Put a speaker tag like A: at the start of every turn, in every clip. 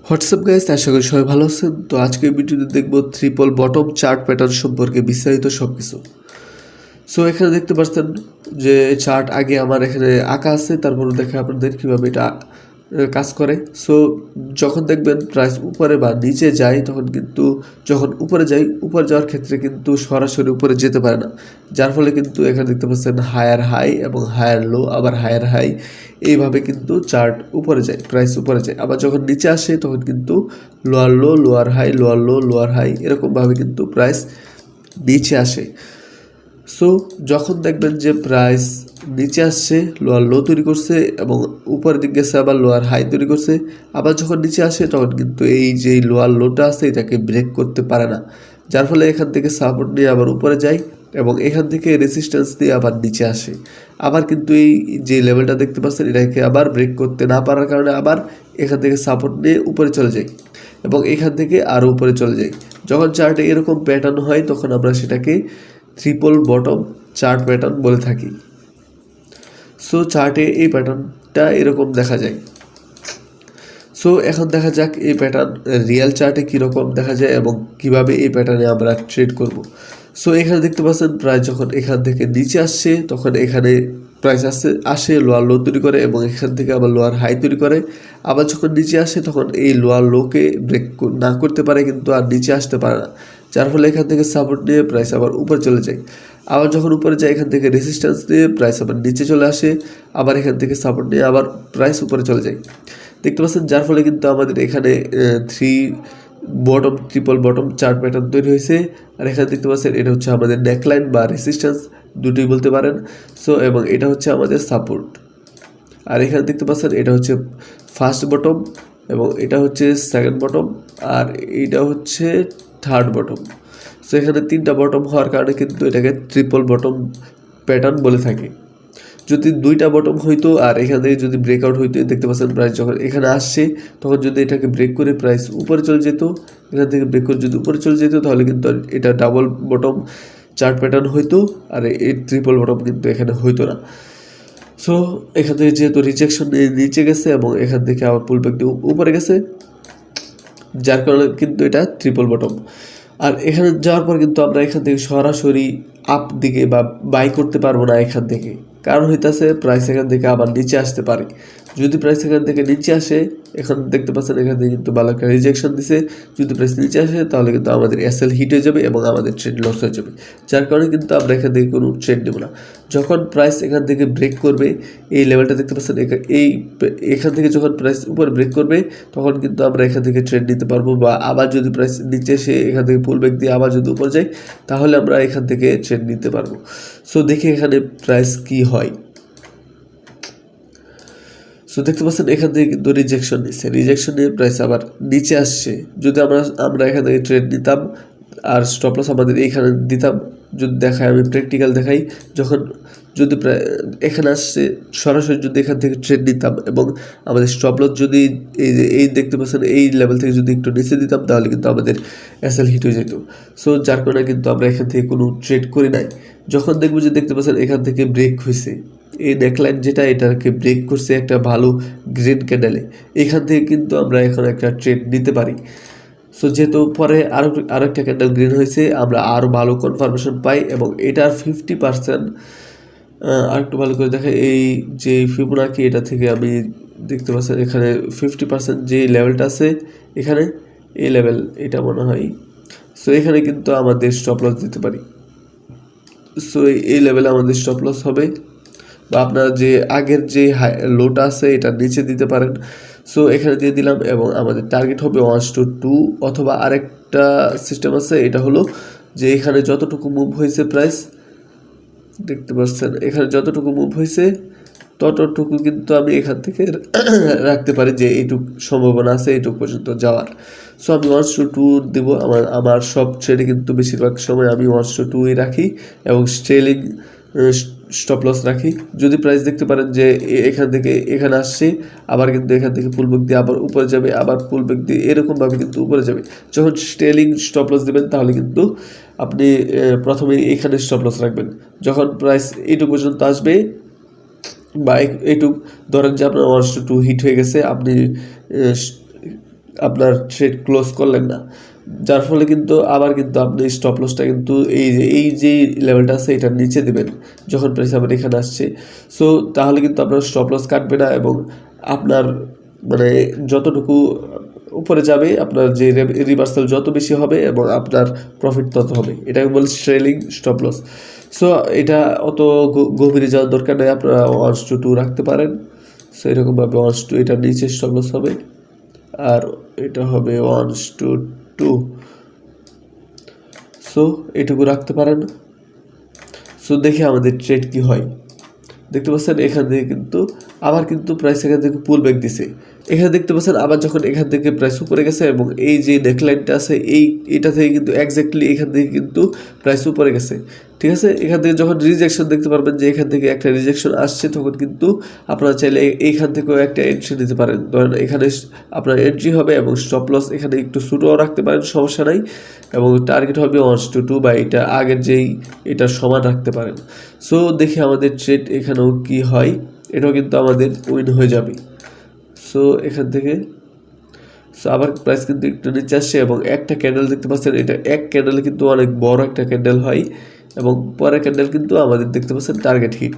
A: WhatsApp guys, আশা করি সবাই ভালো আছেন। তো আজকে ভিডিওতে দেখব ট্রিপল বটম চার্ট প্যাটার্ন সম্পর্কে বিস্তারিত সব কিছু। সো এখানে দেখতে পাচ্ছেন যে চার্ট আগে আমার এখানে আঁকা আছে, তারপর দেখে আপনাদের কীভাবে এটা কাজ করে। সো যখন দেখবেন প্রাইস উপরে বা নিচে যায়, তখন কিন্তু যখন উপরে যাওয়ার ক্ষেত্রে কিন্তু সরাসরি উপরে যেতে পারে না, যার ফলে কিন্তু এখানে দেখতে পাচ্ছেন হায়ার হাই এবং হায়ার লো, আবার হায়ার হাই, এইভাবে কিন্তু চার্ট উপরে যায়, প্রাইস উপরে যায়। আবার যখন নিচে আসে তখন কিন্তু lower low, lower high, lower low, lower high, এরকমভাবে কিন্তু প্রাইস নিচে আসে। সো যখন দেখবেন যে প্রাইস নিচে আসছে, লোয়ার লো তৈরি করছে এবং উপরের দিকে গেছে, আবার লোয়ার হাই তৈরি করছে, আবার যখন নিচে আসে তখন কিন্তু এই যে লোয়ার লোটা আছে এটাকে ব্রেক করতে পারে না, যার ফলে এখান থেকে সাপোর্ট নিয়ে আবার উপরে যায় এবং এখান থেকে রেসিস্ট্যান্স দিয়ে আবার নিচে আসে। আবার কিন্তু এই যে লেভেলটা দেখতে পাচ্ছেন এটাকে আবার ব্রেক করতে না পারার কারণে আবার এখান থেকে সাপোর্ট নিয়ে উপরে চলে যায় এবং এখান থেকে আরও উপরে চলে যায়। যখন চার্টে এরকম প্যাটার্ন হয় তখন আমরা সেটাকে ট্রিপল বটম চার্ট প্যাটার্ন বলে থাকি। সো চার্টে এই প্যাটার্নটা এরকম দেখা যায়। সো এখন দেখা যাক এই প্যাটার্ন রিয়েল চার্টে কীরকম দেখা যায় এবং কিভাবে এই প্যাটার্নে আমরা ট্রেড করব। সো এখানে দেখতে পাচ্ছেন প্রাইস যখন এখান থেকে নিচে আসছে তখন এখানে প্রাইস আসে লোয়ার লো তৈরি করে এবং এখান থেকে আবার লোয়ার হাই তৈরি করে। আবার যখন নিচে আসে তখন এই লোয়ার লোকে ব্রেক না করতে পারে, কিন্তু আর নিচে আসতে পারে না, যার ফলে এখান থেকে সাপোর্ট নিয়ে প্রাইস আবার উপরে চলে যায়। আবার যখন উপরে যায় এখান থেকে রেসিস্ট্যান্স নিয়ে প্রাইস আবার নিচে চলে আসে, আবার এখান থেকে সাপোর্ট নিয়ে আবার প্রাইস উপরে চলে যায়, দেখতে পাচ্ছেন। যার ফলে কিন্তু আমাদের এখানে ট্রিপল বটম চার্ট প্যাটার্ন তৈরি হয়েছে। আর এখানে দেখতে পাচ্ছেন এটা হচ্ছে আমাদের নেকলাইন বা রেসিস্ট্যান্স, দুটোই বলতে পারেন। সো এবং এটা হচ্ছে আমাদের সাপোর্ট। আর এখানে দেখতে পাচ্ছেন এটা হচ্ছে ফার্স্ট বটম এবং এটা হচ্ছে সেকেন্ড বটম আর এইটা হচ্ছে থার্ড বটম। সো এখানে তিনটা বটম হওয়ার কারণে কিন্তু এটাকে ট্রিপল বটম প্যাটার্ন বলে থাকি। যদি দুইটা বটম হইতো আর এখান থেকে যদি ব্রেকআউট হইতো, দেখতে পাচ্ছেন প্রাইস যখন এখানে আসছে তখন যদি এটাকে ব্রেক করে প্রাইস উপরে চলে যেত, এখান থেকে ব্রেক করে যদি উপরে চলে যেত তাহলে কিন্তু এটা ডাবল বটম চার্ট প্যাটার্ন হইতো আর এই ট্রিপল বটম কিন্তু এখানে হইতো না। সো এখান থেকে যেহেতু রিজেকশন নিচে গেছে এবং এখান থেকে আবার পুলব্যাক দিয়ে উপরে গেছে, যার কারণে কিন্তু এটা ট্রিপল বটম। আর এখানে যাওয়ার পর কিন্তু আমরা এখান থেকে সরাসরি আপ দিকে বা বাই করতে পারবো না এখান থেকে, কারণ হইতেছে প্রাইস এখান থেকে আবার নিচে আসতে পারে। যদি প্রাইস এখান থেকে নিচে আসে, এখন দেখতে পাচ্ছেন এখান থেকে কিন্তু ভালো একটা রিজেকশন দিছে, যদি প্রাইস নিচে আসে তাহলে কিন্তু আমাদের এসএল হিট হয়ে যাবে এবং আমাদের ট্রেড লস হয়ে যাবে, যার কারণে কিন্তু আমরা এখান থেকে কোনো ট্রেড নেব না। যখন প্রাইস এখান থেকে ব্রেক করবে, এই লেভেলটা দেখতে পাচ্ছেন, এখান থেকে যখন প্রাইস উপরে ব্রেক করবে তখন কিন্তু আমরা এখান থেকে ট্রেড নিতে পারবো, বা আবার যদি প্রাইস নিচে এসে এখান থেকে পুল ব্যাক দিয়ে আবার যদি উপরে যায় তাহলে আমরা এখান থেকে ট্রেড নিতে পারবো। সো দেখি এখানে প্রাইস কি হয়। সো দেখতে পাচ্ছেন এখান থেকে কিন্তু রিজেকশন নিয়ে প্রাইস আবার নিচে আসছে। যদি আমরা এখান থেকে ট্রেড নিতাম আর স্টপ লস আমাদের এইখানে দিতাম, যদি দেখাই আমি প্র্যাকটিক্যাল দেখাই, যখন যদি এখানে আসছে সরাসরি যদি এখান থেকে ট্রেড নিতাম এবং আমাদের স্টপ লস যদি এই দেখতে পাচ্ছেন এই লেভেল থেকে যদি একটু নিচে দিতাম তাহলে কিন্তু আমাদের এসএল হিট হয়ে যেত। সো যার কারণে কিন্তু আমরা এখান থেকে কোনো ট্রেড করি নাই। যখন দেখবো যে দেখতে পাচ্ছেন এখান থেকে ব্রেক হয়েছে, এই নেকলাইন যেটা এটাকে ব্রেক করছে একটা ভালো গ্রিন ক্যান্ডেলে, এখান থেকে কিন্তু আমরা এখন একটা ট্রেড নিতে পারি। সো যেহেতু পরে আরও একটা ক্যান্ডেল গ্রিন হয়েছে, আমরা আরও ভালো কনফার্মেশন পাই এবং এটার 50% আর একটু ভালো করে দেখে, এই যে ফিবোনাকি এটা থেকে আমি দেখতে পাচ্ছেন এখানে 50% যে লেভেলটা আছে এখানে, এই লেভেল এটা মনে হয়। সো এখানে কিন্তু আমাদের স্টপ লস দিতে পারি। সো এই লেভেলে আমাদের স্টপ লস হবে, বা আপনারা যে আগের যে লোটা আছে এটা নিচে দিতে পারেন। সো এখানে দিয়ে দিলাম এবং আমাদের টার্গেট হবে 1:2, অথবা আরেকটা সিস্টেম আছে, এটা হলো যে এখানে যতটুকু মুভ হয়েছে প্রাইস দেখতে পাচ্ছেন, এখানে যতটুকু মুভ হয়েছে ততটুকু কিন্তু আমি এখান থেকে রাখতে পারি যে এইটুকু সম্ভাবনা আছে এইটুকু পর্যন্ত যাওয়ার। সো আমি 1:2 দেব। আমার সব ট্রেডে কিন্তু বেশিরভাগ সময় আমি 1:2 রাখি এবং স্ট্রেলিং স্টপ লস রাখি। যদি প্রাইস দেখতে পারেন যে এখান থেকে এখানে আসছে, আবার কিন্তু এখান থেকে পুল ব্যাক দিয়ে আবার উপরে যাবে, আবার পুল ব্যাক দিয়ে এরকমভাবে কিন্তু উপরে যাবে, যখন স্ট্রেলিং স্টপ লস দেবেন তাহলে কিন্তু আপনি প্রথমে এখানে স্টপ লস রাখবেন। যখন প্রাইস এইটুকু পর্যন্ত আসবে বা এইটুক ধরেন যে আপনার 1:2 হিট হয়ে গেছে, আপনি আপনার ট্রেড ক্লোজ করলেন না, যার ফলে কিন্তু আবার কিন্তু আপনি স্টপ লসটা কিন্তু এই যে লেভেলটা আছে এটার নিচে দেবেন যখন প্রাইস আবার এখানে আসছে। সো তাহলে কিন্তু আপনার স্টপ লস কাটবে না এবং আপনার মানে যতটুকু উপরে যাবে আপনার যে রিভার্সাল যত বেশি হবে এবং আপনার প্রফিট তত হবে, এটাকে বলে ট্রেলিং স্টপ লস। সো এটা অত গভীরে যাওয়ার দরকার নেই, আপনারা 1-2 রাখতে পারেন। সো এরকমভাবে 1-2 এটার নিচে স্টপ লস হবে আর এটা হবে 1-2। সো এটুকু রাখতে পারেন। সো দেখে আমাদের ট্রেড কি হয়। দেখতে পাচ্ছেন এখান থেকে কিন্তু আবার কিন্তু প্রাইস এখান থেকে পুল ব্যাক দিছে। এখানে দেখতে পাচ্ছেন আবার যখন এখান থেকে প্রাইস উপরে গেছে এবং এই যে নেকলাইনটা আছে এটা থেকে কিন্তু এক্স্যাক্টলি এখান থেকে কিন্তু প্রাইস উপরে গেছে, ঠিক আছে। এখান থেকে যখন রিজেকশন দেখতে পারবেন যে এখান থেকে একটা রিজেকশন আসছে, তখন কিন্তু আপনারা চাইলে এইখান থেকেও একটা এন্ট্রি নিতে পারেন। ধরেন এখানে আপনার এন্ট্রি হবে এবং স্টপ লস এখানে একটু ছোটও রাখতে পারেন, সমস্যা নাই, এবং টার্গেট হবে 1-2 বা এটা আগের যেই এটা সমান রাখতে পারেন। সো দেখি আমাদের ট্রেড এখানেও কি হয়, এটাও কিন্তু আমাদের উইন হয়ে যাবে। সো এখান থেকে আবার প্রাইস কিন্তু একটু নিচে আসছে এবং একটা ক্যান্ডেল দেখতে পাচ্ছেন, এটা এক ক্যান্ডেলে কিন্তু অনেক বড় একটা ক্যান্ডেল হয় এবং পরের ক্যান্ডেল কিন্তু আমাদের দেখতে পাচ্ছেন target hit.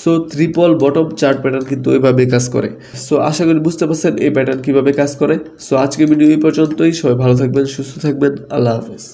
A: So triple bottom chart pattern কিন্তু ওইভাবে কাজ করে। সো আশা করি বুঝতে পারছেন এই প্যাটার্ন কীভাবে কাজ করে। সো আজকে ভিডিও এই পর্যন্তই, সবাই ভালো থাকবেন, সুস্থ থাকবেন, আল্লাহ হাফেজ।